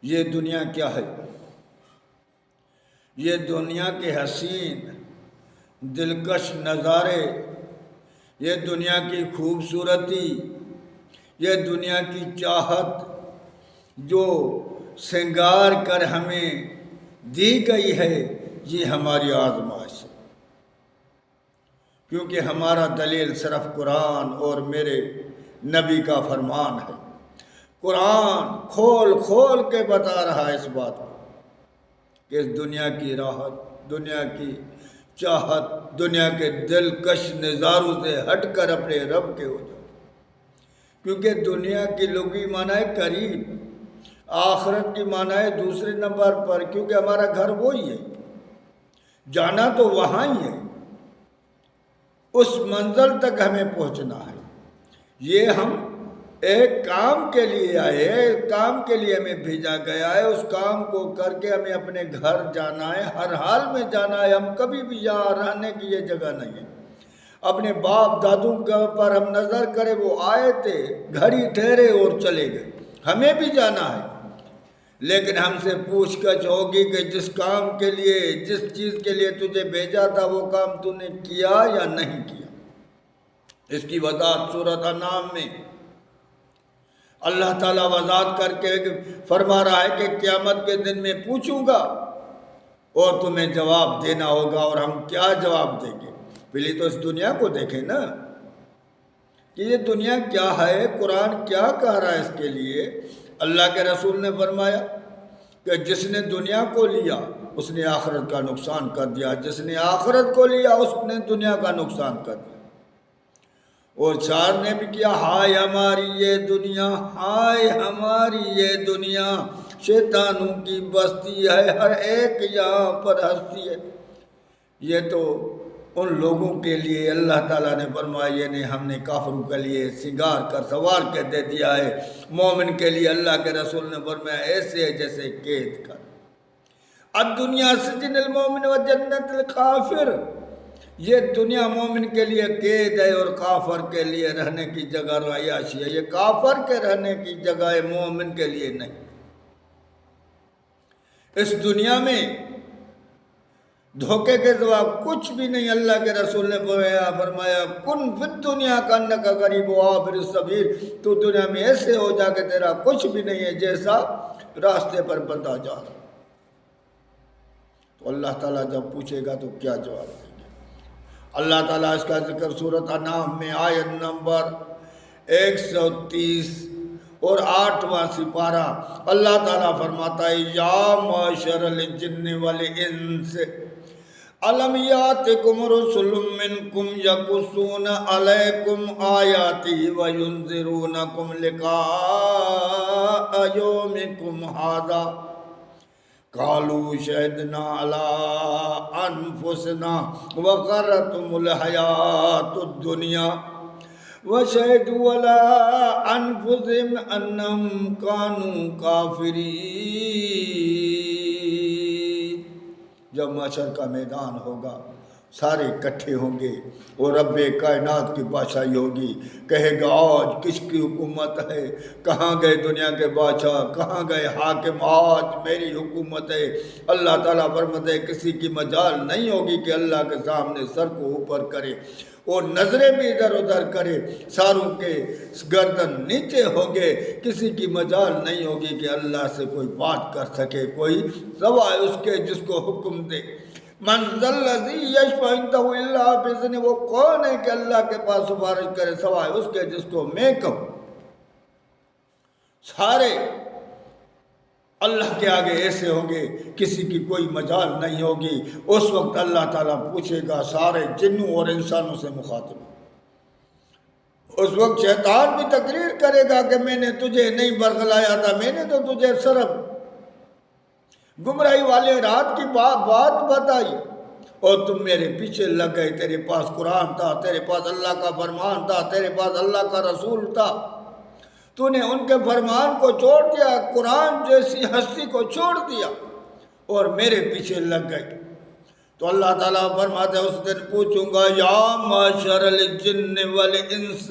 یہ دنیا کیا ہے؟ یہ دنیا کے حسین دلکش نظارے، یہ دنیا کی خوبصورتی، یہ دنیا کی چاہت جو سنگار کر ہمیں دی گئی ہے، یہ ہماری آزمائش ہے۔ کیونکہ ہمارا دلیل صرف قرآن اور میرے نبی کا فرمان ہے۔ قرآن کھول کھول کے بتا رہا ہے اس بات کو کہ اس دنیا کی راحت، دنیا کی چاہت، دنیا کے دلکش نظاروں سے ہٹ کر اپنے رب کے ہو جاؤ۔ کیونکہ دنیا کی لغوی معنی ہے قریب، آخرت کی معنی ہے دوسرے نمبر پر، کیونکہ ہمارا گھر وہی ہے، جانا تو وہاں ہی ہے، اس منزل تک ہمیں پہنچنا ہے۔ یہ ہم ایک کام کے لیے آئے ہیں، ایک کام کے لیے ہمیں بھیجا گیا ہے، اس کام کو کر کے ہمیں اپنے گھر جانا ہے، ہر حال میں جانا ہے۔ ہم کبھی بھی یہاں رہنے کی یہ جگہ نہیں ہے۔ اپنے باپ دادوں پر ہم نظر کریں، وہ آئے تھے، گھڑی ٹھہرے اور چلے گئے، ہمیں بھی جانا ہے۔ لیکن ہم سے پوچھ گچھ ہوگی کہ جس کام کے لیے، جس چیز کے لیے تجھے بھیجا تھا، وہ کام تو نے کیا یا نہیں کیا۔ اس کی وضاحت سورۃ انعام میں اللہ تعالیٰ وضاحت کر کے فرما رہا ہے کہ قیامت کے دن میں پوچھوں گا اور تمہیں جواب دینا ہوگا۔ اور ہم کیا جواب دیں گے؟ پہلے تو اس دنیا کو دیکھیں نا کہ یہ دنیا کیا ہے، قرآن کیا کہہ رہا ہے اس کے لیے۔ اللہ کے رسول نے فرمایا کہ جس نے دنیا کو لیا اس نے آخرت کا نقصان کر دیا، جس نے آخرت کو لیا اس نے دنیا کا نقصان کر دیا۔ اور چار نے بھی کیا، ہائے ہماری یہ دنیا، ہائے ہماری یہ دنیا، شیطانوں کی بستی ہے، ہر ایک یہاں پر ہستی ہے۔ یہ تو ان لوگوں کے لیے اللہ تعالیٰ نے فرمایا، یہ نہیں ہم نے کافروں کے لیے سنگار کر سوار کے دے دیا ہے۔ مومن کے لیے اللہ کے رسول نے فرمایا ایسے ہے جیسے قید کر۔ الدنیا سجن المومن و جنت الکافر، یہ دنیا مومن کے لیے قید ہے اور کافر کے لیے رہنے کی جگہ رہائشی ہے۔ یہ کافر کے رہنے کی جگہ ہے، مومن کے لیے نہیں۔ اس دنیا میں دھوکے کے سوا کچھ بھی نہیں۔ اللہ کے رسول نے فرمایا کن فی الدنیا کانک غریب وعابر السبیل، تو دنیا میں ایسے ہو جا کہ تیرا کچھ بھی نہیں ہے، جیسا راستے پر بندہ جا رہا۔ تو اللہ تعالیٰ جب پوچھے گا تو کیا جواب دیں گے؟ اللہ تعالیٰ اس کا ذکر سورۃ انعام میں آیت نمبر 130 اور 8واں سپارہ اللہ تعالیٰ فرماتا ہے، یا معشر الجن والانس الم یاتکم رسل منکم یقصون علیکم آیاتی وینذرونکم لقاء یومکم ھذا قالوا شہدنا علی انفسنا وغرتهم الحیاۃ الدنیا وشہدوا علی انفسهم انہم کانوا کافرین۔ جب محشر کا میدان ہوگا، سارے اکٹھے ہوں گے اور رب کائنات کی بادشاہی ہوگی۔ کہے گا آج کس کی حکومت ہے؟ کہاں گئے دنیا کے بادشاہ؟ کہاں گئے حاکم؟ آج میری حکومت ہے۔ اللہ تعالیٰ فرماتے ہیں کسی کی مجال نہیں ہوگی کہ اللہ کے سامنے سر کو اوپر کرے اور نظریں بھی ادھر ادھر کرے، ساروں کے گردن نیچے ہوں گے۔ کسی کی مجال نہیں ہوگی کہ اللہ سے کوئی بات کر سکے، کوئی سوائے اس کے جس کو حکم دے۔ من ذا الذی یشفع عندہ الا باذنہ، وہ کون ہے کہ اللہ کے پاس سفارش کرے سوائے اس کے جس کو میں کہوں۔ سارے اللہ کے آگے ایسے ہوں گے، کسی کی کوئی مجال نہیں ہوگی۔ اس وقت اللہ تعالیٰ پوچھے گا، سارے جنوں اور انسانوں سے مخاطب۔ اس وقت شیطان بھی تقریر کرے گا کہ میں نے تجھے نہیں برگلایا تھا، میں نے تو تجھے صرف گمراہی والے رات کی بات بتائی اور تم میرے پیچھے لگ گئے۔ تیرے پاس قرآن تھا، تیرے پاس اللہ کا فرمان تھا، تیرے پاس اللہ کا رسول تھا، تو نے ان کے فرمان کو چھوڑ دیا، قرآن جیسی ہستی کو چھوڑ دیا اور میرے پیچھے لگ گئے۔ تو اللہ تعالیٰ فرماتے ہیں اس دن پوچھوں گا، یا معشر الجن والانس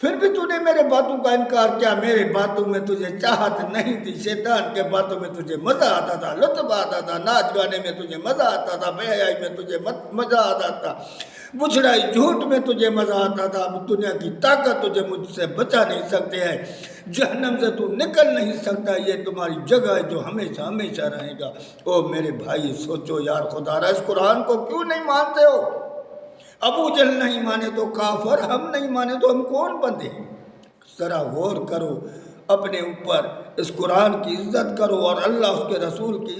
پھر بھی تو نے میرے باتوں کا انکار کیا. میرے باتوں میں تجھے چاہت نہیں تھی. شیطان کے باتوں میں تجھے مزہ آتا تھا, لطف آتا تھا. ناچ گانے میں تجھے مزہ آتا تھا, بے حیائی میں تجھے مزہ آتا تھا, بچھڑائی جھوٹ میں تجھے مزہ آتا تھا. اب دنیا کی طاقت تجھے مجھ سے بچا نہیں سکتے ہیں. جہنم سے تو نکل نہیں سکتا. یہ تمہاری جگہ ہے جو ہمیشہ ہمیشہ رہے گا. او میرے بھائی سوچو یار, خدا را اس قرآن کو کیوں نہیں مانتے ہو؟ ابو جہل نہیں مانے تو کافر, ہم نہیں مانے تو ہم کون بندے؟ ذرا غور کرو اپنے اوپر, اس قرآن کی عزت کرو اور اللہ اس کے رسول کی